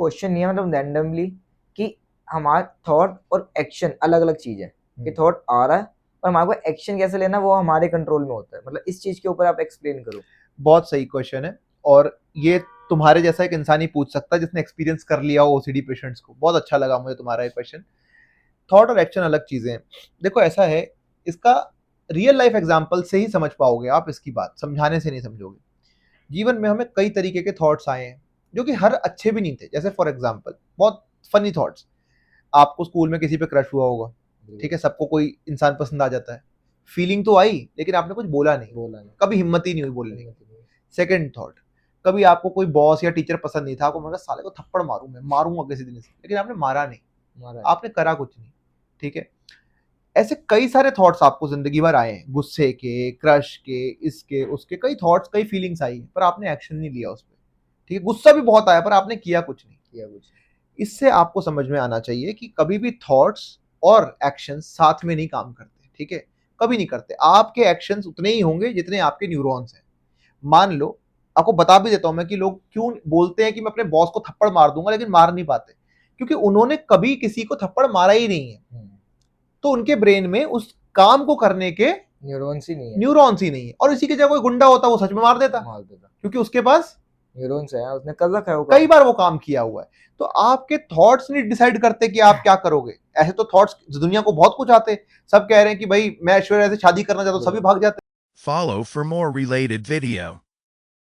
Question नहीं है मतलब रैंडमली कि हमारा थॉट और एक्शन अलग अलग चीज है कि थॉट आ रहा है और हमारे को एक्शन कैसे लेना वो हमारे कंट्रोल में होता है। मतलब इस चीज के ऊपर आप एक्सप्लेन करो। बहुत सही क्वेश्चन है, और ये तुम्हारे जैसा एक इंसान ही पूछ सकता है जिसने एक्सपीरियंस कर लिया हो ओसीडी पेशेंट्स को। बहुत अच्छा लगा मुझे तुम्हारा ये क्वेश्चन। थॉट और एक्शन अलग चीजें हैं। देखो ऐसा है, इसका रियल लाइफ एग्जांपल से ही समझ पाओगे आप, इसकी बात समझाने से नहीं समझोगे। जीवन में हमें कई तरीके के थॉट्स आए हैं जो कि हर अच्छे भी नहीं थे। जैसे फॉर एग्जांपल बहुत फनी थॉट्स। आपको स्कूल में किसी पे क्रश हुआ होगा, ठीक है, सबको कोई इंसान पसंद आ जाता है, फीलिंग तो आई लेकिन आपने कुछ बोला नहीं, कभी हिम्मत ही नहीं हुई बोलने की। सेकंड थॉट, कभी आपको कोई बॉस या टीचर पसंद नहीं था, आपको लगा साले को थप्पड़ मारूं, मैं मारूंगा किसी दिन से, लेकिन आपने मारा नहीं, आपने करा कुछ नहीं, ठीक है। ऐसे कई सारे थॉट्स आपको जिंदगी भर आए हैं, गुस्से के, क्रश के, इसके उसके, कई थॉट्स, कई फीलिंग्स आई, पर आपने एक्शन नहीं लिया उस पर, ठीक है। गुस्सा भी बहुत आया पर आपने किया कुछ नहीं। इससे आपको समझ में आना चाहिए कि कभी भी थॉट्स और एक्शन साथ में नहीं काम करते, ठीक है, कभी नहीं करते। आपके एक्शंस उतने ही होंगे जितने आपके न्यूरॉन्स हैं। मान लो, आपको बता भी देता हूं मैं कि लोग क्यों बोलते हैं कि मैं अपने बॉस को थप्पड़ मार दूंगा, लेकिन मार नहीं पाते, क्योंकि उन्होंने कभी किसी को थप्पड़ मारा ही नहीं है। तो उनके ब्रेन में उस काम को करने के न्यूरॉन्स ही नहीं है, और इसी की जगह कोई गुंडा होता वो सच में मार देता, क्योंकि उसके पास न्यूरॉन्स है, उसने कर रखा है वो कई बार वो काम किया हुआ है। तो आपके थॉट्स नहीं डिसाइड करते कि आप क्या करोगे। ऐसे तो थॉट्स दुनिया को बहुत कुछ आते, सब कह रहे हैं कि भाई मैं ऐश्वर्या से शादी करना चाहता हूँ, सभी भाग जाते। Follow for more related video.